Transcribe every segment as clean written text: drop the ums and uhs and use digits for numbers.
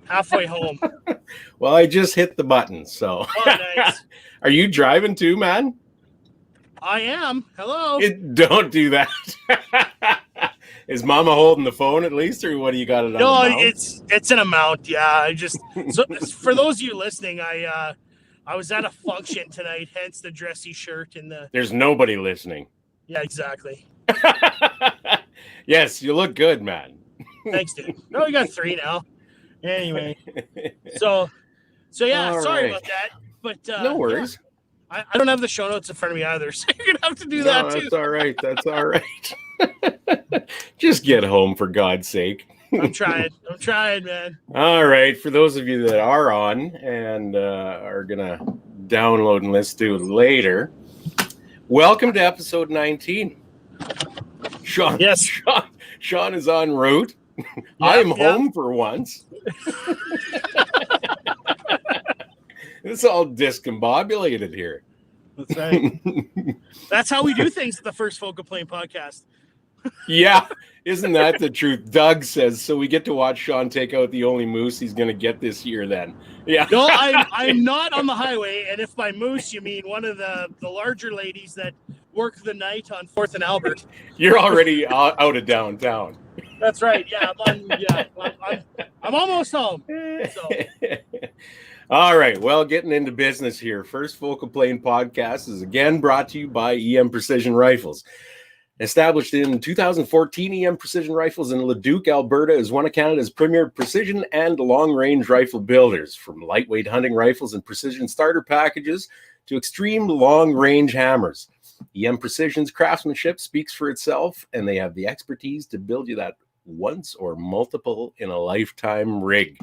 halfway home. Well, I just hit the button, so. Oh, nice. Are you driving too, man? I am. Hello. Don't do that. Is Mama holding the phone at least, or what do you got it on? No, the mount? it's an amount. Yeah, I just so for those of you listening, I was at a function tonight, hence the dressy shirt and the. There's nobody listening. Yeah, exactly. Yes, you look good, man. Thanks, dude. No, we got 3 now. Anyway, so yeah, All sorry right. about that, but No worries. Yeah, I don't have the show notes in front of me either, so you're gonna have to do No, that too. that's all right. That's all right. Just get home, for God's sake. I'm trying, man. All right. For those of you that are on and are going to download and listen to it later, welcome to episode 19. Sean, Yes. Sean is en route. Yeah, I am home for once. It's all discombobulated here. That's right. That's how we do things at the First Focal Plane podcast. Yeah, isn't that the truth? Doug says, so we get to watch Sean take out the only moose he's going to get this year then. Yeah. No, I'm not on the highway, and if by moose you mean one of the larger ladies that work the night on 4th and Albert. You're already out of downtown. That's right. Yeah, I'm almost home. So. All right. Well, getting into business here. First Focal Plane podcast is again brought to you by EM Precision Rifles. Established in 2014, EM Precision Rifles in Leduc, Alberta is one of Canada's premier precision and long-range rifle builders. From lightweight hunting rifles and precision starter packages to extreme long-range hammers. EM Precision's craftsmanship speaks for itself, and they have the expertise to build you that once or multiple in a lifetime rig.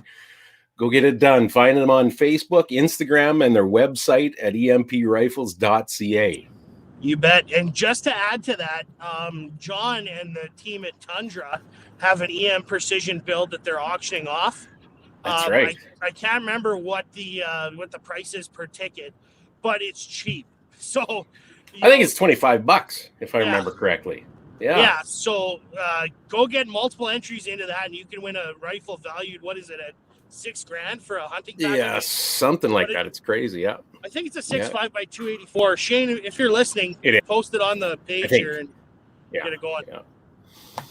Go get it done. Find them on Facebook, Instagram, and their website at emprifles.ca. You bet. And just to add to that, John and the team at Tundra have an EM Precision build that they're auctioning off. That's right. I can't remember what the price is per ticket, but it's cheap. So I think it's $25 if I remember correctly. Yeah. Yeah. So go get multiple entries into that, and you can win a rifle valued. What is it at $6,000 for a hunting package? Yeah, something like that. It's crazy. Yeah. I think it's a 6.5 by 284. Shane, if you're listening, post it on the page here and get it going.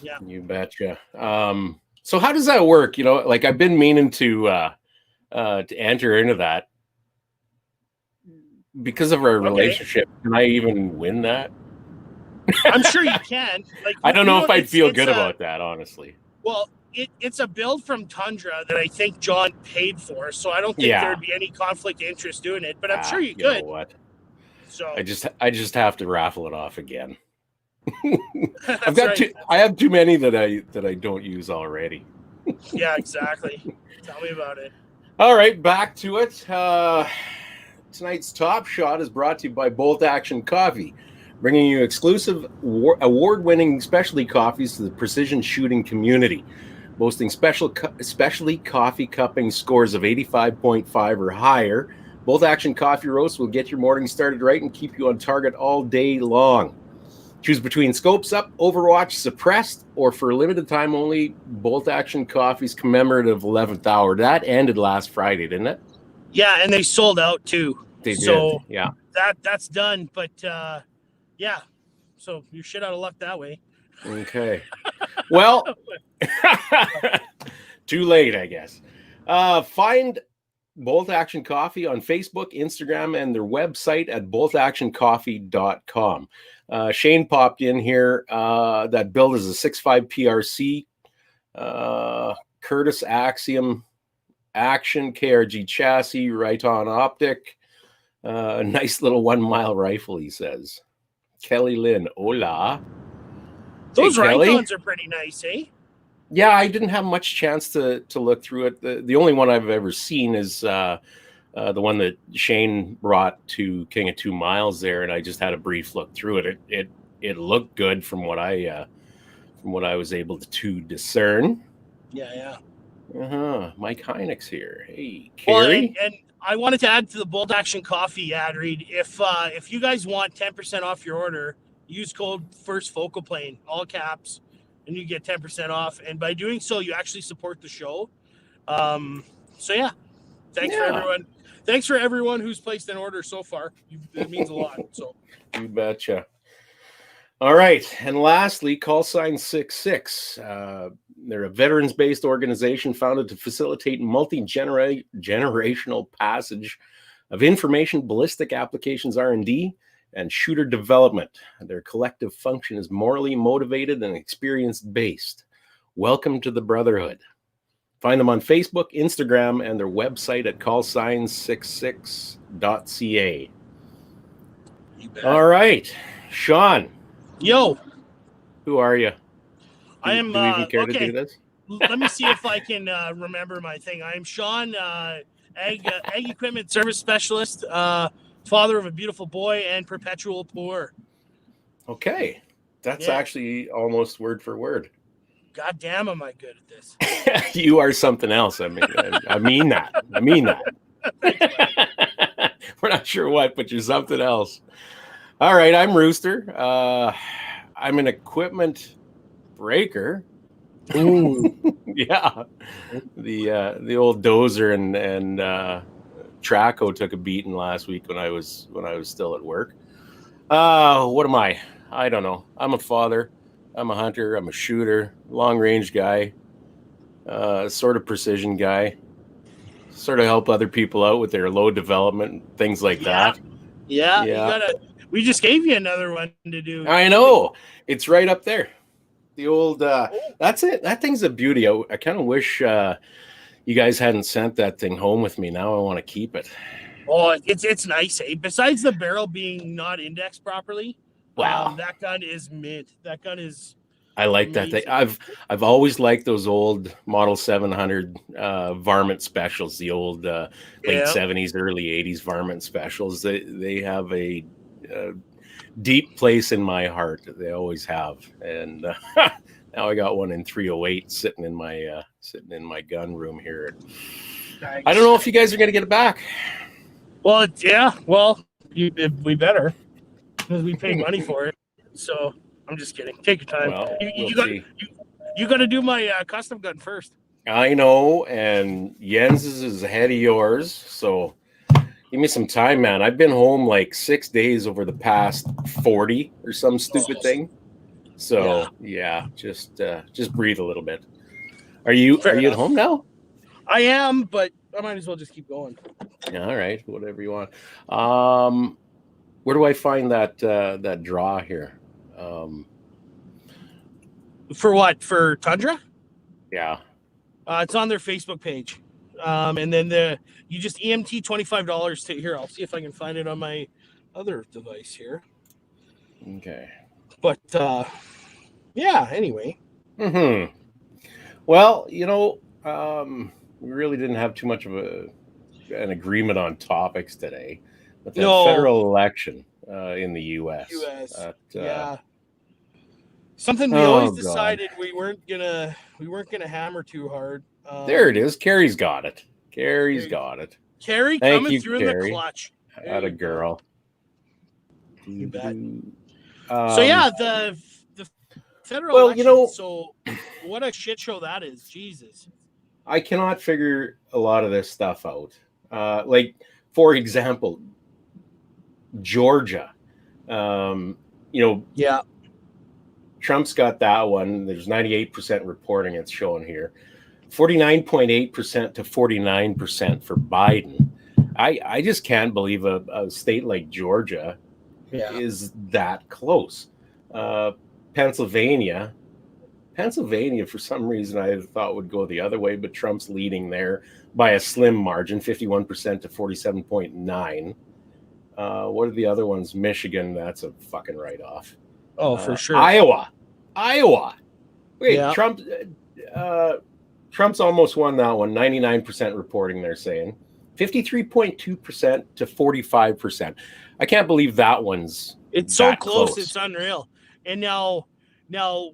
Yeah. You betcha. So how does that work? You know, like I've been meaning to enter into that because of our relationship. Can I even win that? I'm sure you can. Like, I don't know if I'd feel good about that, honestly. Well, it's a build from Tundra that I think John paid for, so I don't think there'd be any conflict of interest doing it. But I'm sure you could. You know what? So I just have to raffle it off again. I've got I have too many that I don't use already. Yeah, exactly. Tell me about it. All right, back to it. Tonight's Top Shot is brought to you by Bolt Action Coffee, bringing you exclusive award-winning specialty coffees to the precision shooting community. Boasting specialty coffee cupping scores of 85.5 or higher, Bolt Action Coffee Roast will get your morning started right and keep you on target all day long. Choose between Scopes Up, Overwatch, Suppressed, or for a limited time only, Bolt Action Coffee's commemorative 11th hour. That ended last Friday, didn't it? Yeah, and they sold out too. They did, yeah. That's done, but yeah. So you're shit out of luck that way. Okay. Well, too late, I guess. Find Bolt Action Coffee on Facebook, Instagram, and their website at boltactioncoffee.com. Shane popped in here. That build is a 6.5 PRC, Curtis Axiom Action, KRG chassis, Riton optic. A nice little 1 mile rifle, he says. Kelly Lynn, hola. Those Ritons are pretty nice, eh? Yeah, I didn't have much chance to look through it. The only one I've ever seen is the one that Shane brought to King of 2 Miles there, and I just had a brief look through it. It looked good from what I was able to discern. Yeah. Mike Hynek's here. Hey, Carrie. Well, and I wanted to add to the Bolt Action Coffee ad read. If you guys want 10% off your order, use code First Focal Plane, all caps, and you get 10% off. And by doing so, you actually support the show. So yeah, thanks for everyone. Thanks for everyone who's placed an order so far. It means a lot. So you betcha. All right, and lastly, Call Sign 66. They're a veterans-based organization founded to facilitate multi-generational passage of information, ballistic applications R&D, and shooter development. Their collective function is morally motivated and experience-based. Welcome to the Brotherhood. Find them on Facebook, Instagram, and their website at callsign66.ca. All right, Sean. Yo. Who are you? I am. Do we even care to do this? Let me see if I can remember my thing. I am Sean, ag equipment service specialist, father of a beautiful boy, and perpetual poor. Okay, that's actually almost word for word. God damn, am I good at this? You are something else. I mean that. I mean that. We're not sure what, but you're something else. All right, I'm Rooster. I'm an equipment breaker. Ooh. Yeah, the old dozer and Traco took a beating last week when I was still at work. What am I? I don't know. I'm a father. I'm a hunter. I'm a shooter. Long range guy. Sort of precision guy. Sort of help other people out with their load development, things like that. Yeah. You gotta. We just gave you another one to do. I know. It's right up there. The old, that's it. That thing's a beauty. I kind of wish you guys hadn't sent that thing home with me. Now I want to keep it. Oh, it's nice, eh? Besides the barrel being not indexed properly, wow, that gun is mint. That gun is. I like that thing. I've always liked those old Model 700 varmint specials. The old late 70s, early 80s varmint specials. They have a deep place in my heart. They always have, and now I got one in 308 sitting in my gun room here. Nice. I don't know if you guys are going to get it back. Well, yeah. Well, we better, because we paid money for it. So I'm just kidding. Take your time. Well, you got to do my custom gun first. I know, and Jens's is ahead of yours, so. Give me some time, man. I've been home like 6 days over the past 40 or some stupid thing. So yeah, just breathe a little bit. Are you at home now? I am, but I might as well just keep going. Yeah, all right, whatever you want. Where do I find that draw here? For what? For Tundra? Yeah. It's on their Facebook page. And then you just EMT $25 to here. I'll see if I can find it on my other device here. Okay. But yeah, anyway. Well, we really didn't have too much of an agreement on topics today. But the federal election in the US. Yeah. Something we always decided we weren't gonna hammer too hard. There it is. Carrie's got it. Carrie coming through in the clutch. At a girl. You bet. So yeah, the federal election. So what a shit show that is. Jesus. I cannot figure a lot of this stuff out. Like, for example, Georgia. Yeah. Trump's got that one. There's 98% reporting, it's showing here. 49.8% to 49% for Biden. I just can't believe a state like Georgia is that close. Pennsylvania, for some reason, I thought would go the other way, but Trump's leading there by a slim margin, 51% to 47.9. What are the other ones? Michigan, that's a fucking write-off. Oh, for sure. Iowa. Wait, yeah. Trump's almost won that one. 99% reporting, they're saying. 53.2% to 45%. I can't believe that one's. It's so close. It's unreal. And now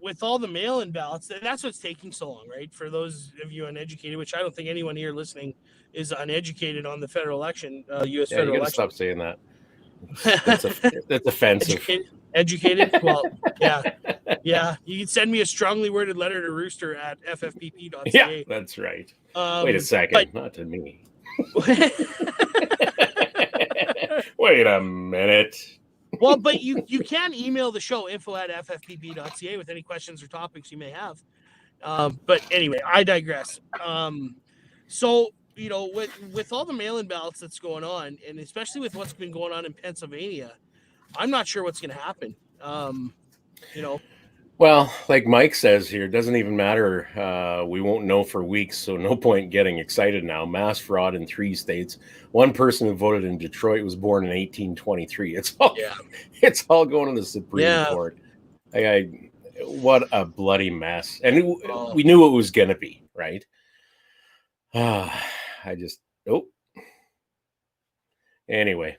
with all the mail-in ballots, that's what's taking so long, right? For those of you uneducated, which I don't think anyone here listening is uneducated on the federal election, U.S. federal election. Stop saying that. That's offensive. Educated? Well, yeah. Yeah. You can send me a strongly worded letter to Rooster at ffpp.ca. Yeah, that's right. Wait a second. Not to me. Wait a minute. Well, but you can email the show info@ffpp.ca with any questions or topics you may have. But anyway, I digress. So, with all the mail-in ballots that's going on, and especially with what's been going on in Pennsylvania, I'm not sure what's going to happen. Well, like Mike says here, it doesn't even matter. We won't know for weeks, so no point getting excited now. Mass fraud in 3 states. One person who voted in Detroit was born in 1823. It's all going to the Supreme Court. What a bloody mess. And we knew it was going to be, right? Anyway,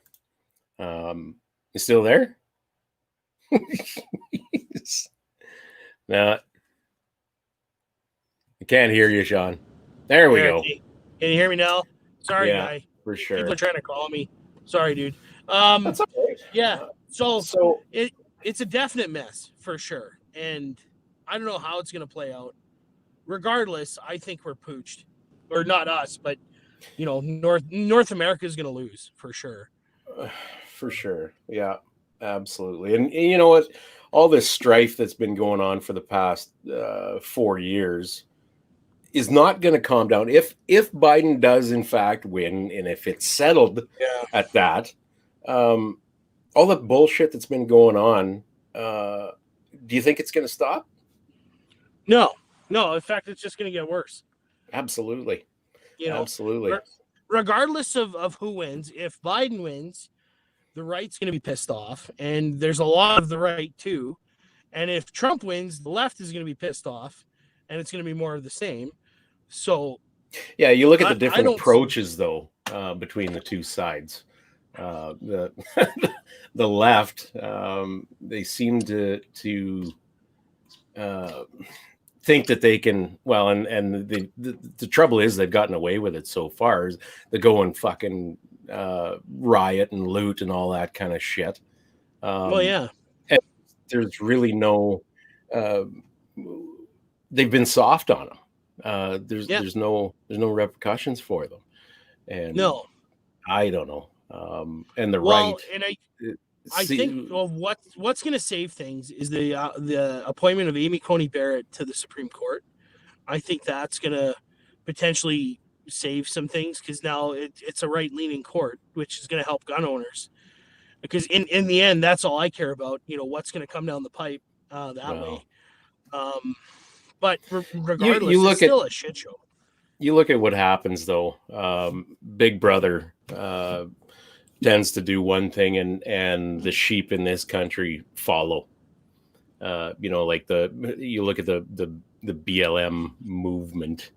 you still there? No, I can't hear you, Sean. There we go. Can you hear me now? Sorry, guy. For sure. People are trying to call me. Sorry, dude. That's all right. Yeah. So it's a definite mess for sure, and I don't know how it's going to play out. Regardless, I think we're pooched, or not us, but North America is going to lose for sure. For sure, yeah, absolutely. And you know what? All this strife that's been going on for the past 4 years is not going to calm down. If Biden does in fact win, and if it's settled at that, all the bullshit that's been going on, do you think it's going to stop? No. In fact, it's just going to get worse. Absolutely. Absolutely. Regardless of who wins, if Biden wins, the right's going to be pissed off, and there's a lot of the right too. And if Trump wins, the left is going to be pissed off, and it's going to be more of the same. So, yeah, you look at the different approaches though between the two sides. The the left, they seem to think that they can. Well, and the trouble is they've gotten away with it so far. They go and fucking riot and loot and all that kind of shit. And there's really no. They've been soft on them. There's no repercussions for them, and I don't know. And the right. And I think what's going to save things is the appointment of Amy Coney Barrett to the Supreme Court. I think that's going to potentially save some things, because now it's a right-leaning court, which is going to help gun owners. Because in the end, that's all I care about. What's going to come down the pipe that way. But regardless, it's still a shit show. You look at what happens though. Big Brother tends to do one thing, and the sheep in this country follow. Like you look at the BLM movement,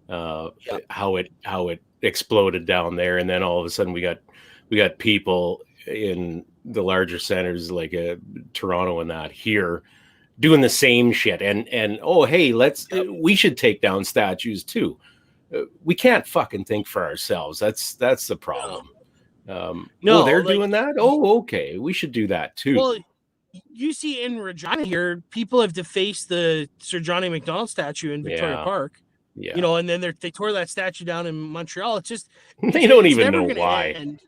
how it exploded down there, and then all of a sudden we got people in the larger centers like Toronto and that here doing the same shit, and oh hey, we should take down statues too. We can't fucking think for ourselves. That's the problem. They're doing that. Oh, okay, we should do that too. Well, you see in Regina here, people have defaced the Sir Johnny MacDonald statue in Victoria Park. Yeah. And then they tore that statue down in Montreal. It's just they don't even know why. End.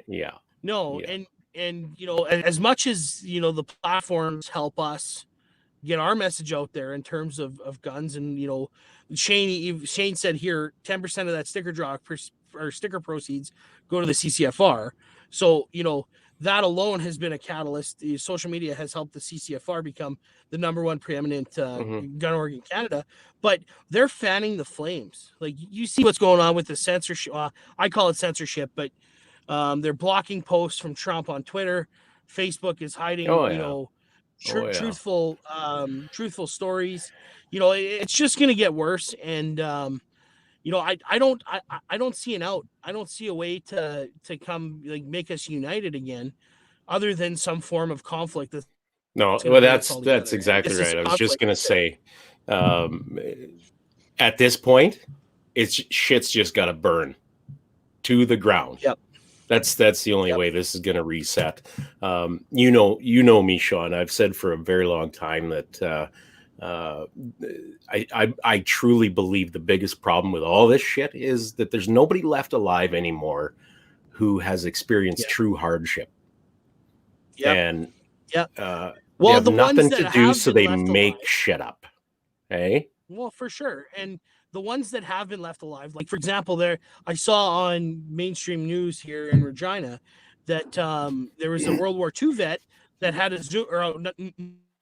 Yeah. No, yeah. And as much as the platforms help us get our message out there in terms of guns, and Shane said here 10% of that sticker drop or sticker proceeds go to the CCFR. So that alone has been a catalyst. Social media has helped the CCFR become the number one preeminent gun org in Canada. But they're fanning the flames. Like, you see what's going on with the censorship. I call it censorship, but they're blocking posts from Trump on Twitter. Facebook is hiding, truthful stories. It's just going to get worse. And I don't see an out. I don't see a way to come make us united again, other than some form of conflict. That's exactly right. I was just going to say, at this point, shit's just got to burn to the ground. Yep. That's the only way this is going to reset. You know me, Sean. I've said for a very long time that I truly believe the biggest problem with all this shit is that there's nobody left alive anymore who has experienced true hardship. And they have nothing to do, so they make shit up. Hey? Well, for sure. And the ones that have been left alive, like for example, I saw on mainstream news here in Regina that there was a World War II vet that had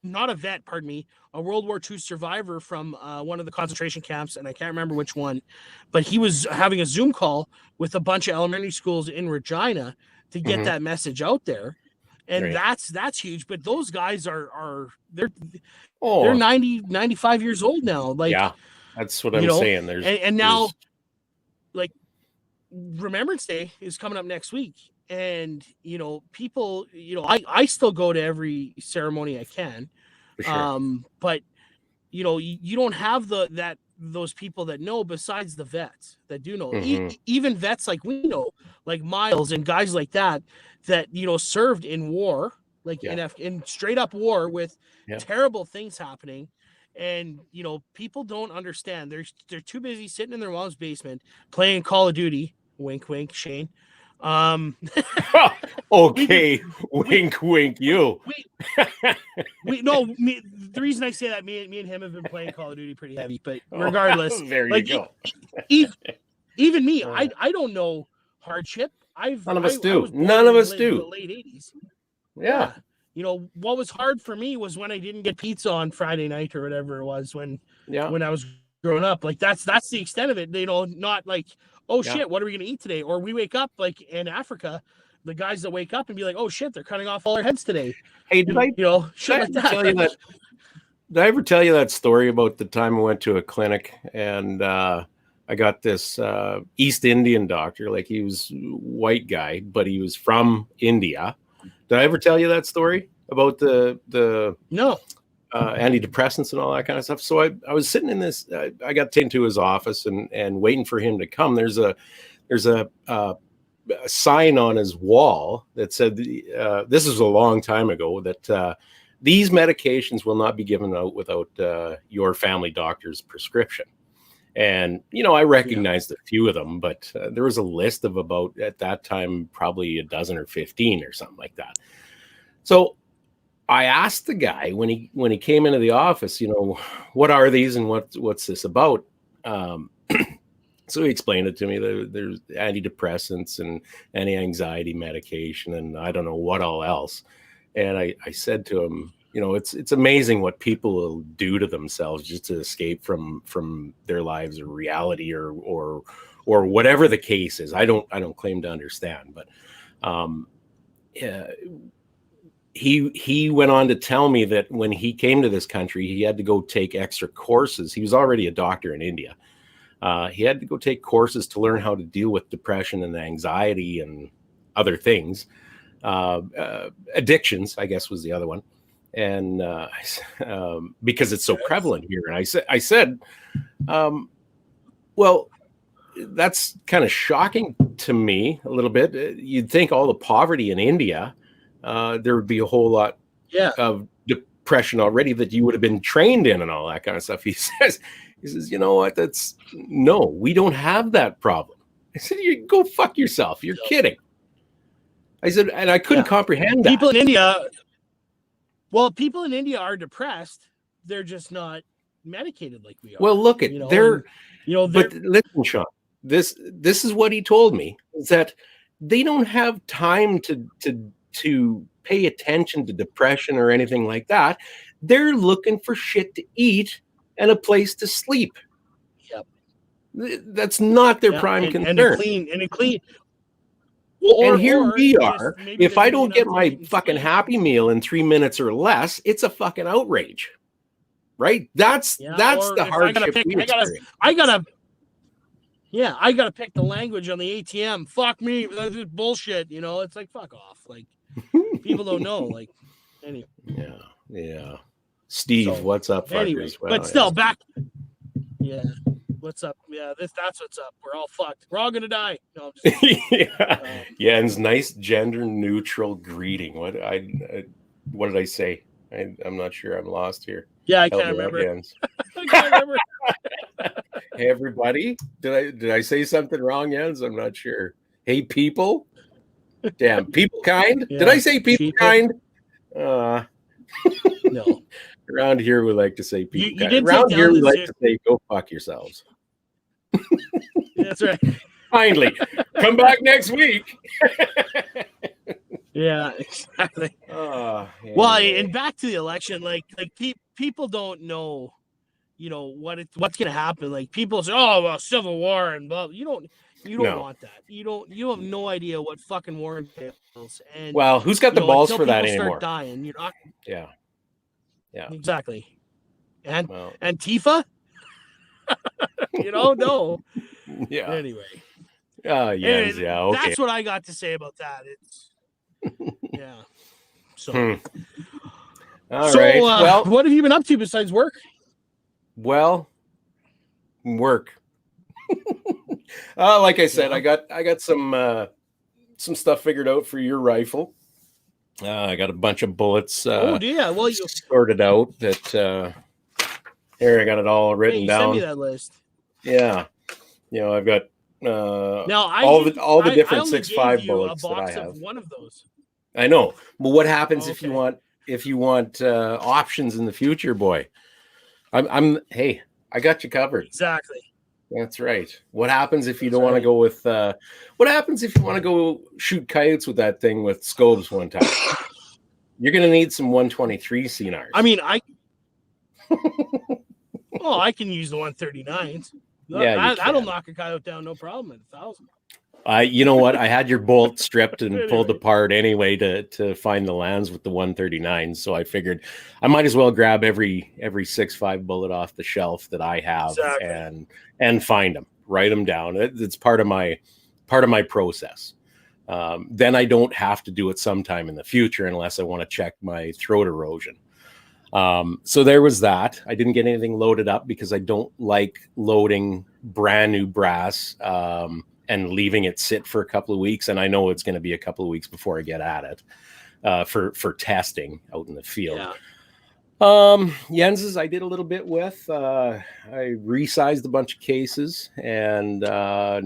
not a vet, pardon me, a World War II survivor from one of the concentration camps, and I can't remember which one, but he was having a Zoom call with a bunch of elementary schools in Regina to get that message out there. And that's huge. But those guys they're 90, 95 years old now. Like, yeah, that's what I'm saying. And now, like, Remembrance Day is coming up next week. And, people, I still go to every ceremony I can. For sure. But, you don't have those people that know besides the vets that do know. Even vets like we know, like Miles and guys like that served in war, like in straight up war with terrible things happening. And, people don't understand. They're too busy sitting in their mom's basement playing Call of Duty. Wink, wink, Shane. Okay, wink, wink. You. The reason I say that, me and him have been playing Call of Duty pretty heavy, but regardless, there you go. Even me, I don't know hardship. None of us do. None of us do. In the late 80s. Yeah. What was hard for me was when I didn't get pizza on Friday night or whatever it was when I was growing up. Like that's the extent of it. Not like, oh shit, what are we gonna eat today? Or we wake up like in Africa, the guys that wake up and be like, oh shit, they're cutting off all our heads today. Hey, did I ever tell you that story about the time I went to a clinic and I got this East Indian doctor, like he was a white guy, but he was from India. Did I ever tell you that story about the no antidepressants and all that kind of stuff? So I was sitting in this, I got taken to his office and waiting for him to come. There's a sign on his wall that said, this was a long time ago, that these medications will not be given out without your family doctor's prescription. And, I recognized a few of them, but there was a list of about, at that time, probably a dozen or 15 or something like that. So I asked the guy when he came into the office, what are these and what's this about? So he explained it to me. There's antidepressants and anti-anxiety medication and I don't know what all else. And I said to him, it's amazing what people will do to themselves just to escape from their lives or reality or whatever the case is. I don't claim to understand, but he went on to tell me that when he came to this country, he had to go take extra courses. He was already a doctor in India. He had to go take courses to learn how to deal with depression and anxiety and other things. Addictions, I guess, was the other one. And because it's so prevalent here. And I said, well, that's kind of shocking to me a little bit. You'd think all the poverty in India, there would be a whole lot of depression already that you would have been trained in and all that kind of stuff. He says, you know what? No, we don't have that problem. I said, you go fuck yourself. You're kidding. I said, and I couldn't comprehend that. People in India are depressed. They're just not medicated like we are. Well, look at but listen, Sean, this is what he told me, is that they don't have time to pay attention to depression or anything like that. They're looking for shit to eat and a place to sleep. Yep. That's not their prime concern. And a clean. And here we are. If I don't get my fucking Happy Meal in 3 minutes or less, it's a fucking outrage, right? That's the hardship we experience. I gotta pick the language on the ATM. Fuck me, that's just bullshit. It's like fuck off. Like people don't know. Like anyway. Yeah. Steve, what's up, fuckers? Anyway, but still back. Yeah. What's up? Yeah, that's what's up. We're all fucked. We're all gonna die. No, I'm just Yeah. Jens, nice gender neutral greeting. What did I say? I'm not sure. I'm lost here. yeah, I Help can't me out, remember. Jens. I can't remember. Hey everybody. Did I say something wrong, Jens? I'm not sure. Hey people. Damn, people kind? Yeah. Did I say people Sheeple? kind? No. Around here we like to say people You kind. did Around take here down we the like to say go fuck yourselves. That's right. Finally. Come back next week. Yeah, exactly. Well, and back to the election, like people don't know, what's gonna happen. Like people say, "Oh, well, civil war," and blah. You don't No. want that. You have no idea what fucking war entails. And Well, who's got the balls until for that people anymore? start dying, you're not. Yeah. Exactly. And Well, Antifa, no. yeah. Anyway. Yes, yeah. Okay. That's what I got to say about that. It's yeah. So. All right. Well, what have you been up to besides work? Well, work. Like I said, I got some stuff figured out for your rifle. I got a bunch of bullets. Well, you sorted out. That here I got it all written down. Send me that list. Yeah, I've got now all the different 6.5 bullets a box that I have. Of one of those. I know, but what happens if you want options in the future, boy? Hey, I got you covered. Exactly. That's right. What happens if you don't want to go with what happens if you want to go shoot coyotes with that thing with scopes one time? You're going to need some 123 CNRs. I mean, I can use the 139s. Yeah, that'll knock a coyote down no problem at 1,000. You know what? I had your bolt stripped and pulled apart anyway to find the lands with the 139. So I figured I might as well grab every 6.5 bullet off the shelf that I have and find them, write them down. It's part of my process. Then I don't have to do it sometime in the future unless I want to check my throat erosion. So there was that. I didn't get anything loaded up because I don't like loading brand new brass and leaving it sit for a couple of weeks. And I know it's going to be a couple of weeks before I get at it for testing out in the field. Jens's I did a little bit with. I resized a bunch of cases, and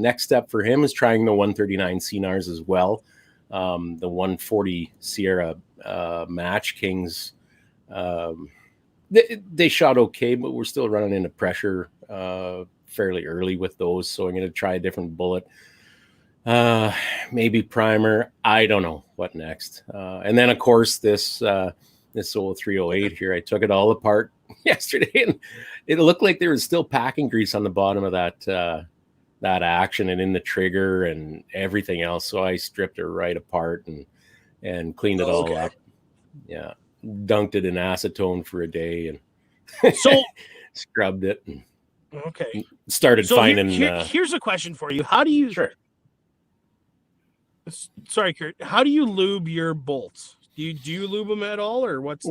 next step for him is trying the 139 CNRs as well. The 140 Sierra Match Kings. They shot okay, but we're still running into pressure fairly early with those. So I'm going to try a different bullet. Maybe primer. I don't know what next. And then of course this old 308 here, I took it all apart yesterday and it looked like there was still packing grease on the bottom of that action and in the trigger and everything else. So I stripped it right apart and cleaned it all up. Yeah. Dunked it in acetone for a day and so scrubbed it and started finding here's a question for you. How do you sorry, Curt, how do you lube your bolts? Do you lube them at all, or what's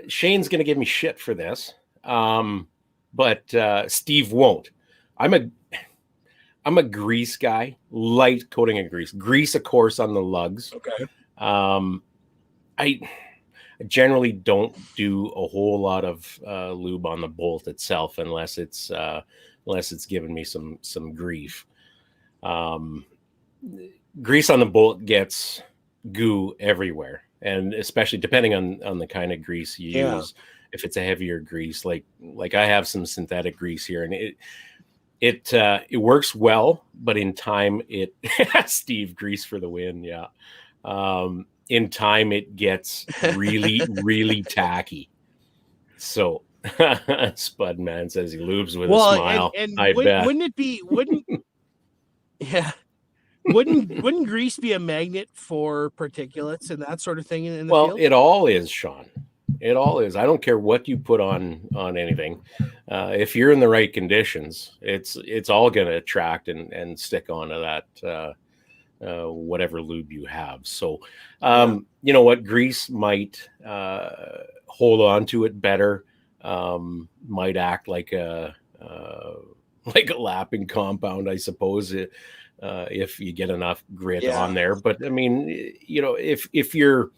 Shane's gonna give me shit for this, but Steve won't. I'm a grease guy, light coating of grease of course on the lugs. I generally don't do a whole lot of lube on the bolt itself unless it's given me some grief. Grease on the bolt gets goo everywhere, and especially depending on the kind of grease you use. If it's a heavier grease, like I have some synthetic grease here, and it works well, but in time it Steve, grease for the win. In time it gets really really tacky. So Spudman says he lubes with a smile. And I bet. Wouldn't grease be a magnet for particulates and that sort of thing in the field? It all is, Sean. It all is. I don't care what you put on anything. If you're in the right conditions, it's all going to attract and stick onto that whatever lube you have. So, you know what? Grease might hold on to it better. Might act like a like a lapping compound, I suppose, if you get enough grit on there. But I mean, you know, if you're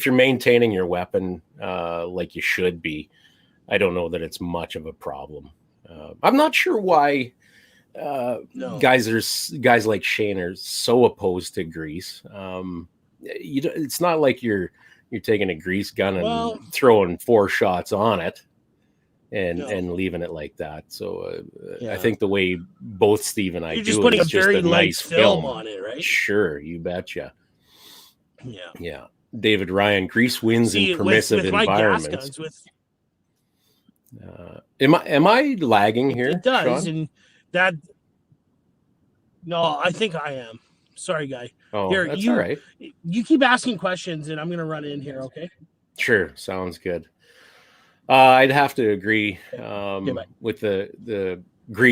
maintaining your weapon like you should be, I don't know that it's much of a problem. I'm not sure why guys like Shane are so opposed to grease. It's not like you're taking a grease gun and throwing 4 shots on it and leaving it like that. So I think the way both Steve and I you're do just it putting is a just very a light nice film on it, right? Sure, you betcha. Yeah. Yeah. David Ryan, grease wins in permissive with my environments. gas guns, Am I lagging here? It does, Sean? and that. No, I think I am. Sorry, guy. Oh, here, that's all right. You keep asking questions, and I'm going to run in here, okay? Sure, sounds good. I'd have to agree with the